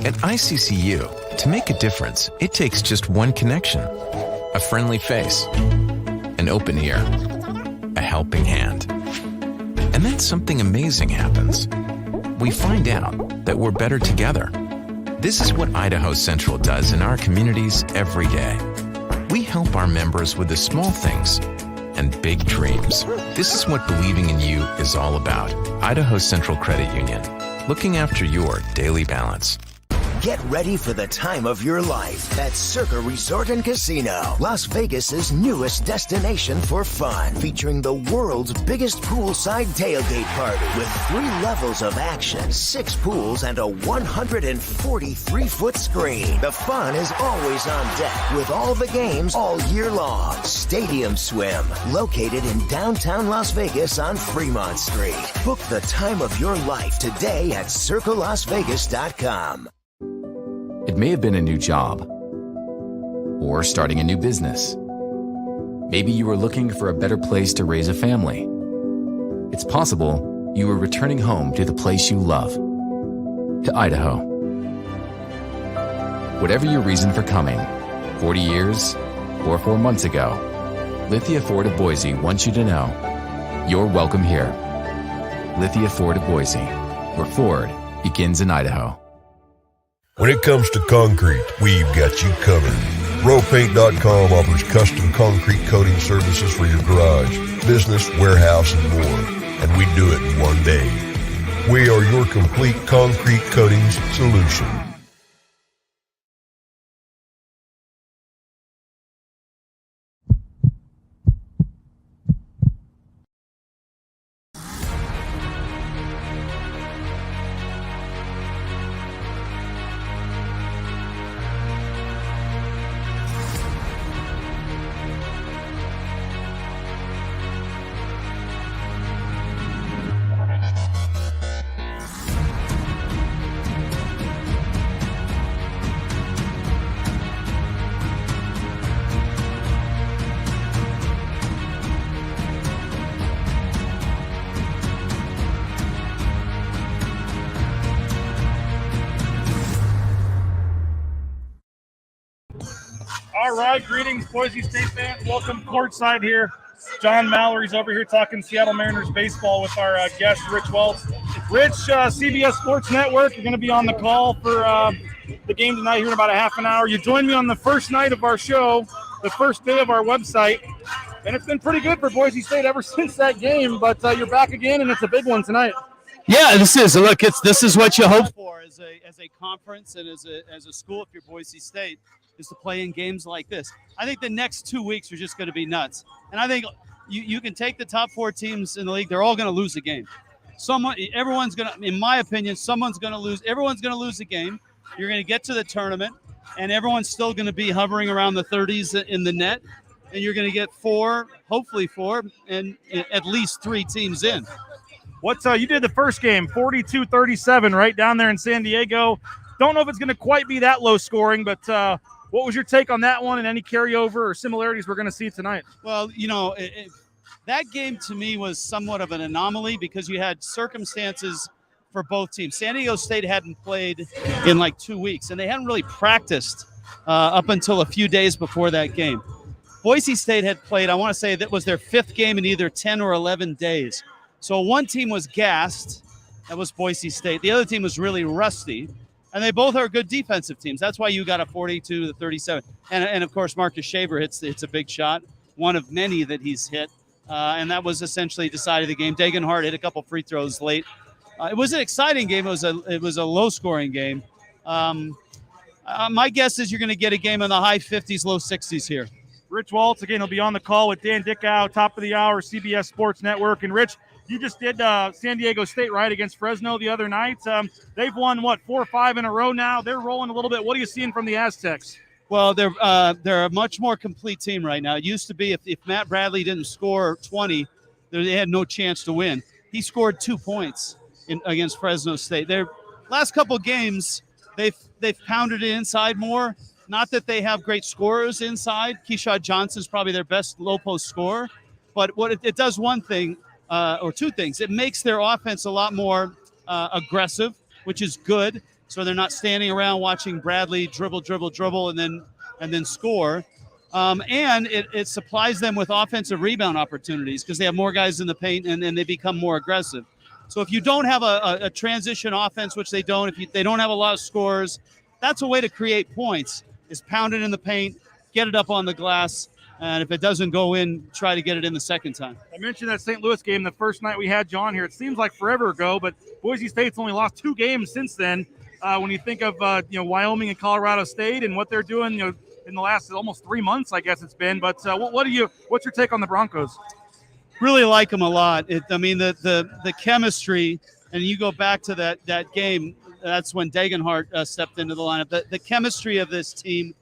At ICCU, to make a difference, it takes just one connection. A friendly face, an open ear, a helping hand. And then something amazing happens. We find out that we're better together. This is what Idaho Central does in our communities every day. We help our members with the small things and big dreams. This is what believing in you is all about. Idaho Central Credit Union, looking after your daily balance. Get ready for the time of your life at Circa Resort and Casino, Las Vegas's newest destination for fun, featuring the world's biggest poolside tailgate party with 3 levels of action, 6 pools, and a 143-foot screen. The fun is always on deck with all the games all year long. Stadium Swim, located in downtown Las Vegas on Fremont Street. Book the time of your life today at circalasvegas.com. It may have been a new job or starting a new business. Maybe you were looking for a better place to raise a family. It's possible you were returning home to the place you love, to Idaho. Whatever your reason for coming, 40 years or 4 months ago, Lithia Ford of Boise wants you to know you're welcome here. Lithia Ford of Boise, where Ford begins in Idaho. When it comes to concrete, we've got you covered. RowPaint.com offers custom concrete coating services for your garage, business, warehouse, and more. And we do it in one day. We are your complete concrete coatings solution. All right, greetings, Boise State fans. Welcome courtside here. John Mallory's over here talking Seattle Mariners baseball with our guest, Rich Welts. Rich, CBS Sports Network, you're going to be on the call for the game tonight here in about a half an hour. You joined me on the first night of our show, the first day of our website, and it's been pretty good for Boise State ever since that game, but you're back again, and it's a big one tonight. Yeah, this is. Look, this is what you hope for as a conference and as a school if you're Boise State, is to play in games like this. I think the next 2 weeks are just going to be nuts. And I think you can take the top 4 teams in the league. They're all going to lose a game. Everyone's going to, in my opinion, someone's going to lose. Everyone's going to lose a game. You're going to get to the tournament, and everyone's still going to be hovering around the 30s in the net. And you're going to get 4, hopefully 4, and at least 3 teams in. You did the first game, 42-37, right down there in San Diego. Don't know if it's going to quite be that low scoring, but what was your take on that one and any carryover or similarities we're going to see tonight? Well, that game to me was somewhat of an anomaly because you had circumstances for both teams. San Diego State hadn't played in like 2 weeks, and they hadn't really practiced up until a few days before that game. Boise State had played, I want to say that was their 5th game in either 10 or 11 days. So one team was gassed. That was Boise State. The other team was really rusty. And they both are good defensive teams. That's why you got a 42-37. And of course, Marcus Shaver hits a big shot, one of many that he's hit. And that was essentially decided the game. Dagan Hart hit a couple free throws late. It was an exciting game. It was a low-scoring game. My guess is you're going to get a game in the high 50s, low 60s here. Rich Waltz, again, he'll be on the call with Dan Dickow, top of the hour, CBS Sports Network. And Rich, you just did San Diego State, right, against Fresno the other night. They've won, 4 or 5 in a row now. They're rolling a little bit. What are you seeing from the Aztecs? Well, they're a much more complete team right now. It used to be if Matt Bradley didn't score 20, they had no chance to win. He scored 2 points against Fresno State. Their last couple games, they've pounded it inside more. Not that they have great scorers inside. Keyshawn Johnson's probably their best low-post scorer. But what it does one thing, or 2 things. It makes their offense a lot more aggressive, which is good. so they're not standing around watching Bradley dribble, and then score. And it supplies them with offensive rebound opportunities because they have more guys in the paint and they become more aggressive. So if you don't have a transition offense, which they don't, they don't have a lot of scores, that's a way to create points, is pound it in the paint, get it up on the glass, and if it doesn't go in, try to get it in the second time. I mentioned that St. Louis game the first night we had John here. It seems like forever ago, but Boise State's only lost 2 games since then. When you think of Wyoming and Colorado State and what they're doing, in the last almost 3 months, I guess it's been. But what's your take on the Broncos? Really like them a lot. The chemistry, and you go back to that game. That's when Dagenhart stepped into the lineup. The chemistry of this team.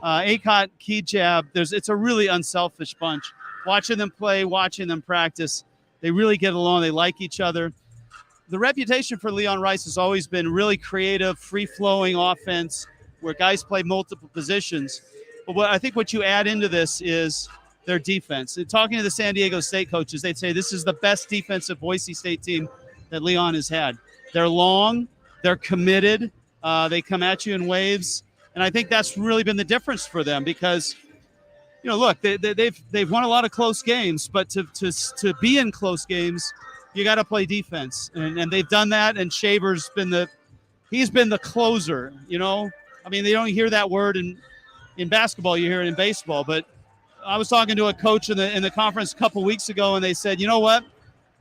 Akot, Kijab, it's a really unselfish bunch. Watching them play, watching them practice, they really get along. They like each other. The reputation for Leon Rice has always been really creative, free-flowing offense where guys play multiple positions. But I think what you add into this is their defense. And talking to the San Diego State coaches, they'd say this is the best defensive Boise State team that Leon has had. They're long, they're committed, they come at you in waves. And I think that's really been the difference for them because, look, they've won a lot of close games, but to be in close games, you got to play defense, and they've done that. And Shaver's been the closer. I mean, they don't hear that word in basketball, you hear it in baseball. But I was talking to a coach in the conference a couple weeks ago, and they said, you know what,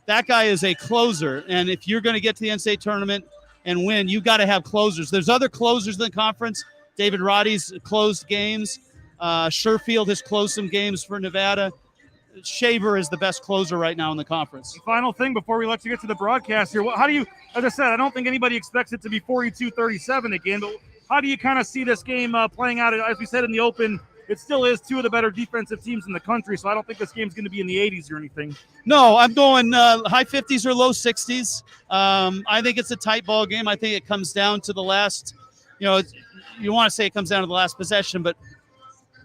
that guy is a closer, and if you're going to get to the NCAA tournament and win, you got to have closers. There's other closers in the conference. David Roddy's closed games. Sherfield has closed some games for Nevada. Shaver is the best closer right now in the conference. Final thing before we let you get to the broadcast here. How do you, as I said, I don't think anybody expects it to be 42-37 again, but how do you kind of see this game playing out? As we said in the open, it still is 2 of the better defensive teams in the country, so I don't think this game's going to be in the 80s or anything. No, I'm going high 50s or low 60s. I think it's a tight ball game. I think it comes down to the last, you want to say it comes down to the last possession, but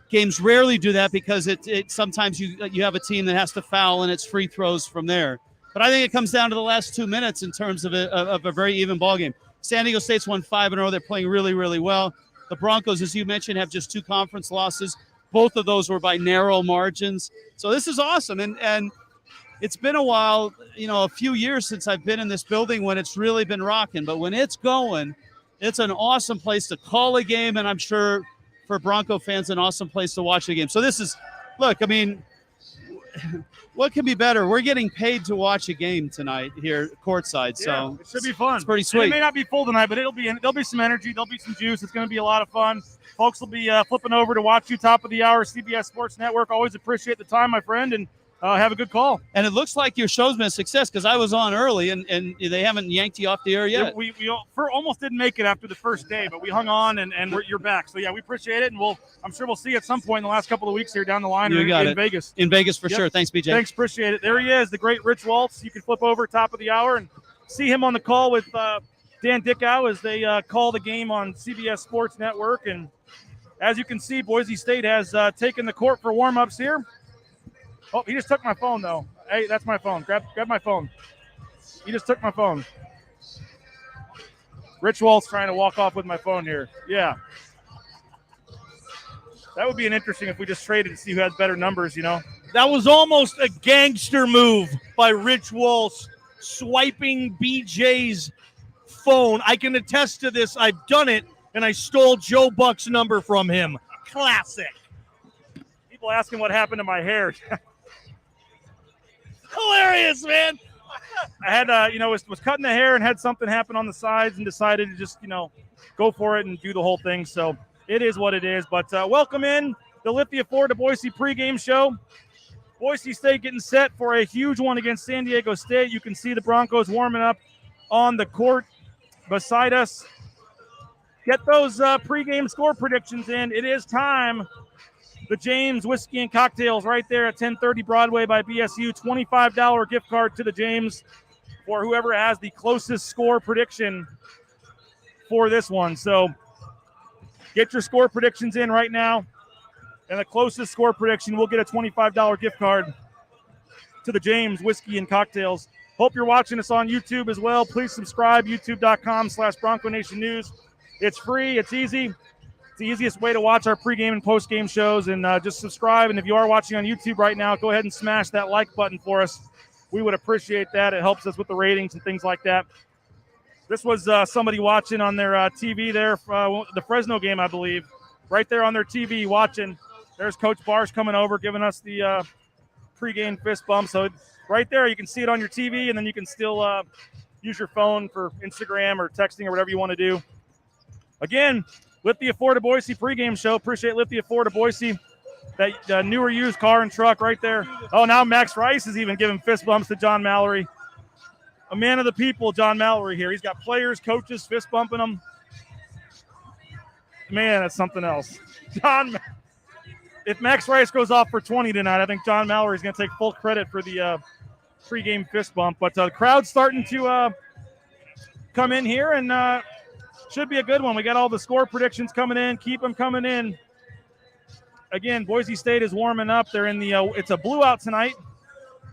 games rarely do that because it sometimes you have a team that has to foul and it's free throws from there. But I think it comes down to the last 2 minutes in terms of a very even ball game. San Diego State's won 5 in a row. They're playing really, really well. The Broncos, as you mentioned, have just 2 conference losses. Both of those were by narrow margins. So this is awesome. And it's been a while, a few years since I've been in this building when it's really been rocking. But when it's going, it's an awesome place to call a game, and I'm sure for Bronco fans, an awesome place to watch the game. So this is, look, I mean, what can be better? We're getting paid to watch a game tonight here courtside, so it should be fun. It's pretty sweet. And it may not be full tonight, but there'll be some energy, there'll be some juice. It's going to be a lot of fun. Folks will be flipping over to watch you top of the hour, CBS Sports Network. Always appreciate the time, my friend, and have a good call. And it looks like your show's been a success because I was on early, and they haven't yanked you off the air yet. We almost didn't make it after the first day, but we hung on, and you're back. So, yeah, we appreciate it, and I'm sure we'll see you at some point in the last couple of weeks here down the line in Vegas. In Vegas for sure. Thanks, BJ. Thanks, appreciate it. There he is, the great Rich Waltz. You can flip over top of the hour and see him on the call with Dan Dickow as they call the game on CBS Sports Network. And as you can see, Boise State has taken the court for warm-ups here. Oh, he just took my phone, though. Hey, that's my phone. Grab my phone. He just took my phone. Rich Waltz trying to walk off with my phone here. Yeah. That would be an interesting if we just traded to see who had better numbers, That was almost a gangster move by Rich Waltz, swiping BJ's phone. I can attest to this. I've done it, and I stole Joe Buck's number from him. Classic. People asking what happened to my hair. Hilarious, man. I had, was cutting the hair and had something happen on the sides and decided to just, go for it and do the whole thing. So it is what it is. But welcome in the Lithia Ford to Boise pregame show. Boise State getting set for a huge one against San Diego State. You can see the Broncos warming up on the court beside us. Get those pregame score predictions in. It is time. The James Whiskey and Cocktails right there at 1030 Broadway by BSU. $25 gift card to the James for whoever has the closest score prediction for this one. So get your score predictions in right now. And the closest score prediction will get a $25 gift card to the James Whiskey and Cocktails. Hope you're watching us on YouTube as well. Please subscribe, youtube.com/Bronco Nation News. It's free. It's easy. It's the easiest way to watch our pregame and postgame shows. And just subscribe. And if you are watching on YouTube right now, go ahead and smash that like button for us. We would appreciate that. It helps us with the ratings and things like that. This was somebody watching on their TV there, the Fresno game, I believe. Right there on their TV watching. There's Coach Barsh coming over, giving us the pregame fist bump. So right there, you can see it on your TV, and then you can still use your phone for Instagram or texting or whatever you want to do. Again, Lithia Ford of Boise pregame show. Appreciate Lithia Ford of Boise. That newer used car and truck right there. Oh, now Max Rice is even giving fist bumps to John Mallory. A man of the people, John Mallory here. He's got players, coaches, fist bumping them. Man, that's something else. If Max Rice goes off for 20 tonight, I think John Mallory is going to take full credit for the pregame fist bump. But the crowd's starting to come in here, and should be a good one. We got all the score predictions coming in. Keep them coming in. Again, Boise State is warming up. They're in the it's a blue out tonight,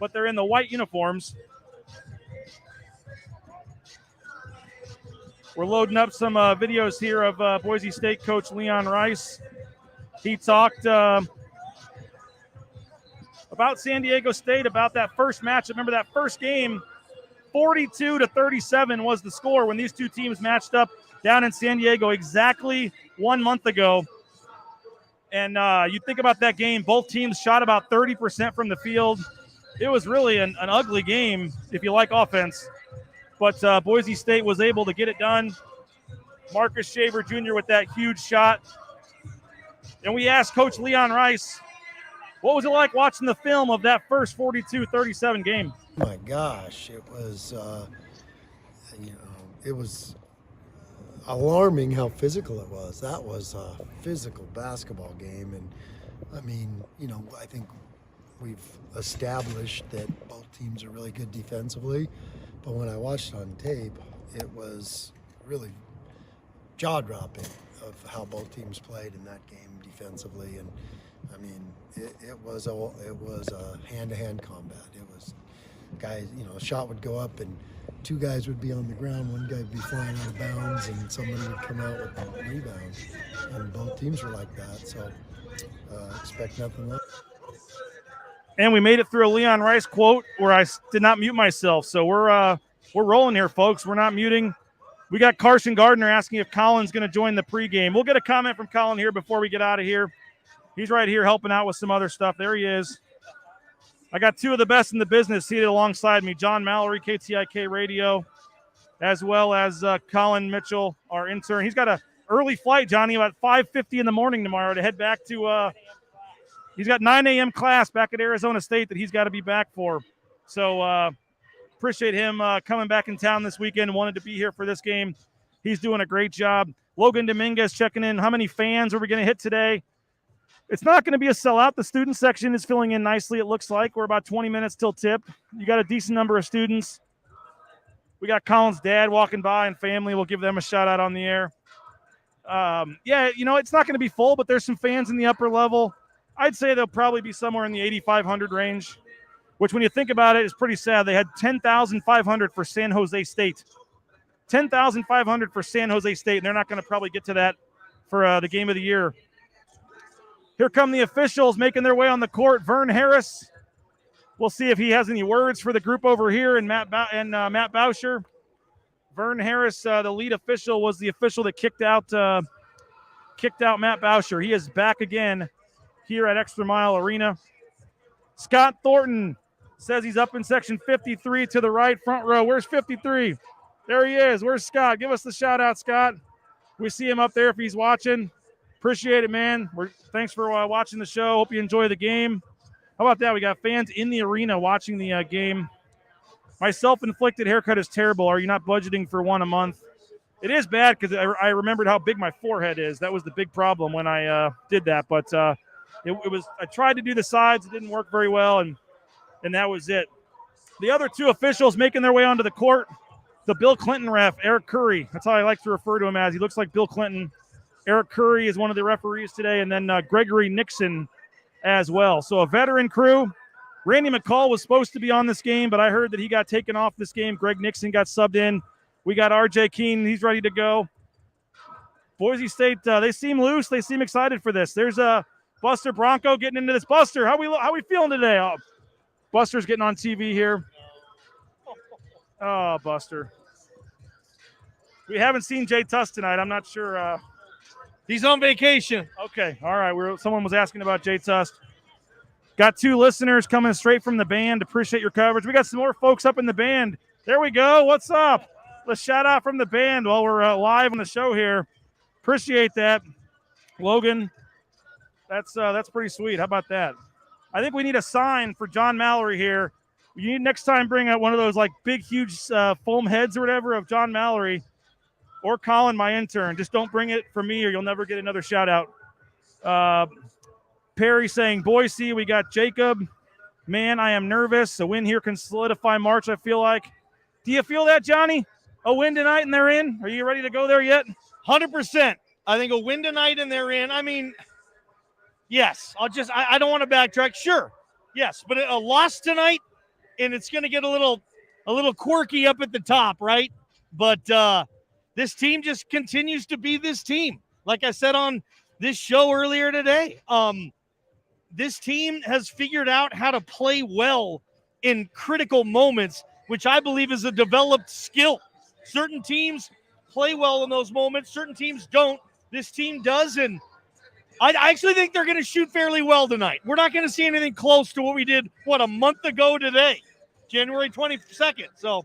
but they're in the white uniforms. We're loading up some videos here of Boise State coach Leon Rice. He talked about San Diego State, about that first match. Remember that first game, 42-37 was the score when these two teams matched up down in San Diego exactly 1 month ago. And you think about that game, both teams shot about 30% from the field. It was really an ugly game if you like offense. But Boise State was able to get it done. Marcus Shaver Jr. with that huge shot. And we asked Coach Leon Rice, what was it like watching the film of that first 42-37 game? Oh my gosh, it was, it was alarming how physical it was. That was a physical basketball game. And, I think we've established that both teams are really good defensively. But when I watched on tape, it was really jaw-dropping of how both teams played in that game defensively. And it was a hand-to-hand combat. It was guys, a shot would go up and two guys would be on the ground, one guy would be flying out of bounds, and somebody would come out with a rebound. And both teams were like that. So expect nothing less. And we made it through a Leon Rice quote where I did not mute myself. So we're rolling here, folks. We're not muting. We got Carson Gardner asking if Colin's going to join the pregame. We'll get a comment from Colin here before we get out of here. He's right here helping out with some other stuff. There he is. I got two of the best in the business seated alongside me, John Mallory, KTIK Radio, as well as Colin Mitchell, our intern. He's got an early flight, Johnny, about 5:50 in the morning tomorrow to head back to he's got 9 a.m. class back at Arizona State that he's got to be back for. So appreciate him coming back in town this weekend, wanted to be here for this game. He's doing a great job. Logan Dominguez checking in. How many fans are we going to hit today? It's not going to be a sellout. The student section is filling in nicely, it looks like. We're about 20 minutes till tip. You got a decent number of students. We got Colin's dad walking by and family. We'll give them a shout-out on the air. It's not going to be full, but there's some fans in the upper level. I'd say they'll probably be somewhere in the 8,500 range, which when you think about it is pretty sad. They had 10,500 for San Jose State. 10,500 for San Jose State, and they're not going to probably get to that for the game of the year. Here come the officials making their way on the court. Vern Harris. We'll see if he has any words for the group over here, and Matt Bauscher. Vern Harris, the lead official, was the official that kicked out Matt Bauscher. He is back again here at ExtraMile Arena. Scott Thornton says he's up in section 53 to the right, front row. Where's 53? There he is. Where's Scott? Give us the shout out, Scott. We see him up there if he's watching. Appreciate it, man. Thanks for watching the show. Hope you enjoy the game. How about that? We got fans in the arena watching the game. My self-inflicted haircut is terrible. Are you not budgeting for one a month? It is bad because I remembered how big my forehead is. That was the big problem when I did that. But it was. I tried to do the sides. It didn't work very well, and that was it. The other two officials making their way onto the court. The Bill Clinton ref, Eric Curry. That's how I like to refer to him as. He looks like Bill Clinton. Eric Curry is one of the referees today, and then Gregory Nixon as well. So a veteran crew. Randy McCall was supposed to be on this game, but I heard that he got taken off this game. Greg Nixon got subbed in. We got R.J. Keene. He's ready to go. Boise State, they seem loose. They seem excited for this. There's Buster Bronco getting into this. Buster, how we feeling today? Oh, Buster's getting on TV here. Oh, Buster. We haven't seen Jay Tuss tonight. I'm not sure. He's on vacation. Okay, all right. Someone was asking about Jay Tuss. Got 2 listeners coming straight from the band. Appreciate your coverage. We got some more folks up in the band. There we go. What's up? Let's shout out from the band while we're live on the show here. Appreciate that, Logan. That's pretty sweet. How about that? I think we need a sign for John Mallory here. You need next time bring out one of those like big, huge foam heads or whatever of John Mallory or Colin, my intern. Just don't bring it for me or you'll never get another shout out. Perry saying, Boise, we got Jacob. Man, I am nervous. A win here can solidify March, I feel like. Do you feel that, Johnny? A win tonight and they're in? Are you ready to go there yet? 100%. I think a win tonight and they're in. I mean, yes. I don't want to backtrack. Sure. Yes. But a loss tonight, and it's going to get a little quirky up at the top, right? But this team just continues to be this team. Like I said on this show earlier today, this team has figured out how to play well in critical moments, which I believe is a developed skill. Certain teams play well in those moments. Certain teams don't. This team does, and I actually think they're going to shoot fairly well tonight. We're not going to see anything close to what we did, a month ago today, January 22nd. So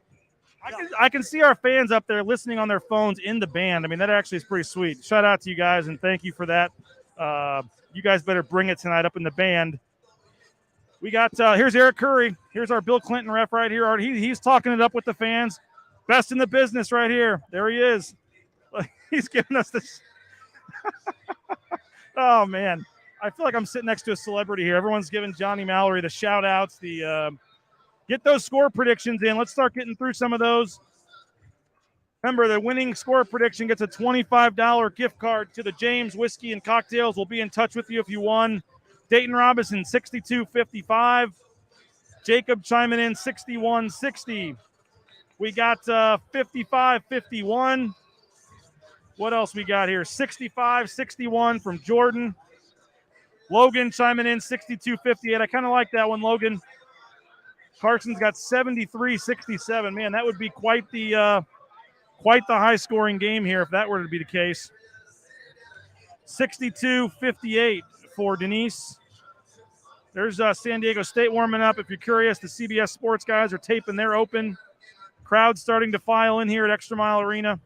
I can see our fans up there listening on their phones in the band. I mean, that actually is pretty sweet. Shout out to you guys, and thank you for that. You guys better bring it tonight up in the band. We got here's Eric Curry. Here's our Bill Clinton ref right here. He's talking it up with the fans. Best in the business right here. There he is. He's giving us this. Oh, man. I feel like I'm sitting next to a celebrity here. Everyone's giving Johnny Mallory the shout-outs. Get those score predictions in. Let's start getting through some of those. Remember, the winning score prediction gets a $25 gift card to the James Whiskey and Cocktails. We'll be in touch with you if you won. Dayton Robinson, 62-55. Jacob chiming in, 61-60. We got 55-51. What else we got here? 65-61 from Jordan. Logan chiming in, 62-58. I kind of like that one, Logan. Carson's got 73-67. Man, that would be quite the high-scoring game here if that were to be the case. 62-58 for Denise. There's San Diego State warming up. If you're curious, the CBS Sports guys are taping their open. Crowd starting to file in here at ExtraMile Arena.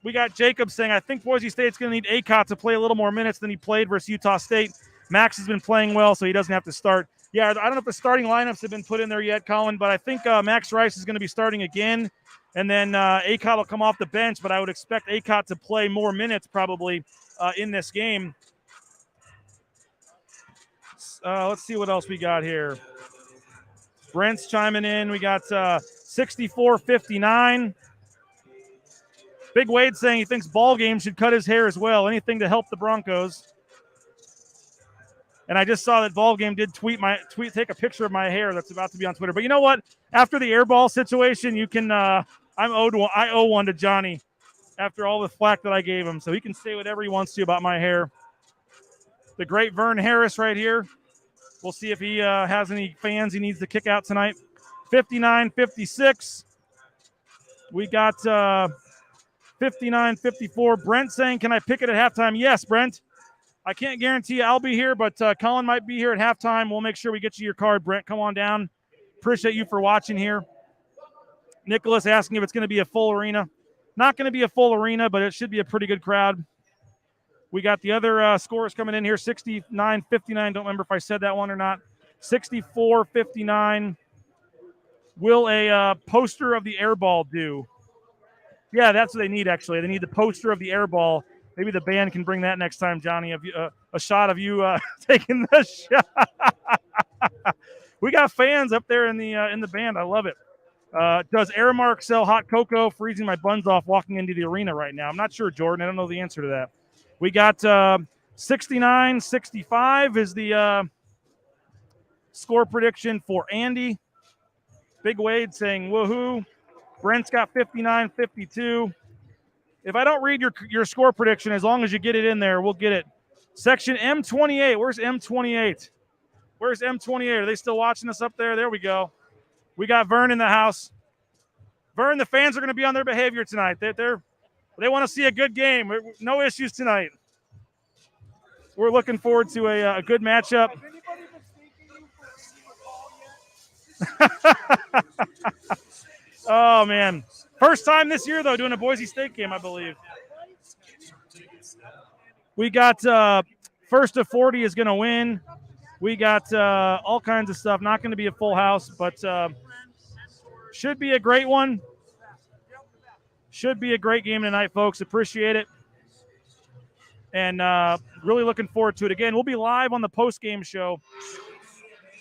We got Jacob saying, I think Boise State's going to need Acott to play a little more minutes than he played versus Utah State. Max has been playing well, so he doesn't have to start. Yeah, I don't know if the starting lineups have been put in there yet, Colin, but I think Max Rice is going to be starting again, and then Acott will come off the bench, but I would expect Acott to play more minutes probably in this game. Let's see what else we got here. Brent's chiming in. We got 64-59. Big Wade saying he thinks ball game should cut his hair as well. Anything to help the Broncos. And I just saw that ball game did take a picture of my hair that's about to be on Twitter. But you know what? After the airball situation, you can I owe one to Johnny after all the flack that I gave him. So he can say whatever he wants to about my hair. The great Vern Harris right here. We'll see if he has any fans he needs to kick out tonight. 59-56. We got 59-54. Brent saying, can I pick it at halftime? Yes, Brent. I can't guarantee I'll be here, but Colin might be here at halftime. We'll make sure we get you your card, Brent. Come on down. Appreciate you for watching here. Nicholas asking if it's going to be a full arena. Not going to be a full arena, but it should be a pretty good crowd. We got the other scores coming in here, 69-59. Don't remember if I said that one or not. 64-59. Will a poster of the airball do? Yeah, that's what they need, actually. They need the poster of the airball. Maybe the band can bring that next time, Johnny, a shot of you taking the shot. We got fans up there in the band. I love it. Does Aramark sell hot cocoa? Freezing my buns off walking into the arena right now. I'm not sure, Jordan. I don't know the answer to that. We got 69-65 is the score prediction for Andy. Big Wade saying woohoo. Brent's got 59-52. If I don't read your score prediction, as long as you get it in there, we'll get it. Section M28. Where's M28? Where's M28? Are they still watching us up there? There we go. We got Vern in the house. Vern, the fans are going to be on their behavior tonight. They want to see a good game. No issues tonight. We're looking forward to a good matchup. Oh, man. First time this year, though, doing a Boise State game, I believe. We got first to 40 is going to win. We got all kinds of stuff. Not going to be a full house, but should be a great one. Should be a great game tonight, folks. Appreciate it. And really looking forward to it. Again, we'll be live on the post-game show.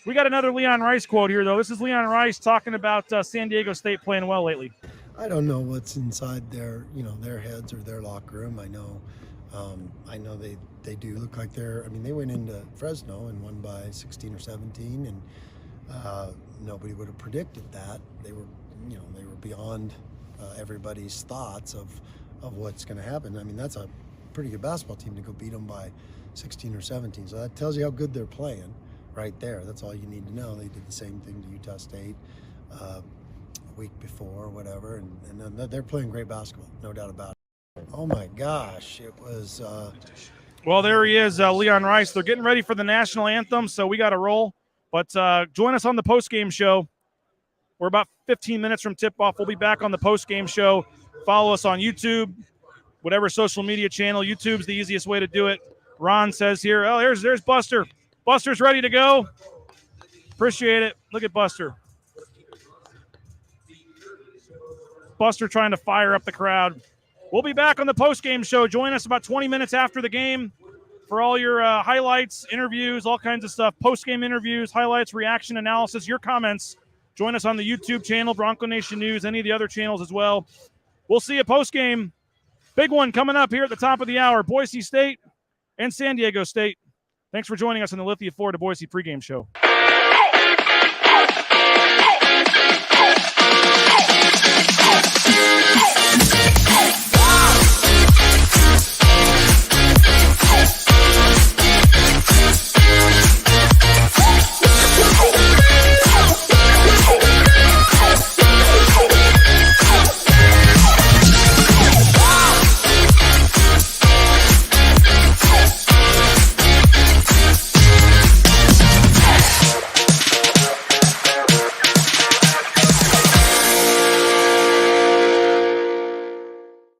We got another Leon Rice quote here, though. This is Leon Rice talking about San Diego State playing well lately. I don't know what's inside their heads or their locker room. I know they do look like they went into Fresno and won by 16 or 17, and nobody would have predicted that. They were beyond everybody's thoughts of what's going to happen. I mean, that's a pretty good basketball team to go beat them by 16 or 17. So that tells you how good they're playing right there. That's all you need to know. They did the same thing to Utah State a week before or whatever, and they're playing great basketball, no doubt about it. Oh my gosh, it was well, there he is, Leon Rice. They're getting ready for the national anthem, so we got to roll. But join us on the post-game show. We're about 15 minutes from tip-off. We'll be back on the post-game show. Follow us on YouTube, whatever social media channel. YouTube's the easiest way to do it. Ron says here, oh, there's Buster. Buster's ready to go. Appreciate it. Look at Buster. Buster trying to fire up the crowd. We'll be back on the post-game show. Join us about 20 minutes after the game for all your highlights, interviews, all kinds of stuff. Post-game interviews, highlights, reaction analysis, your comments. Join us on the YouTube channel, Bronco Nation News, any of the other channels as well. We'll see you post-game. Big one coming up here at the top of the hour. Boise State and San Diego State. Thanks for joining us on the Lithia Ford to Boise pregame show.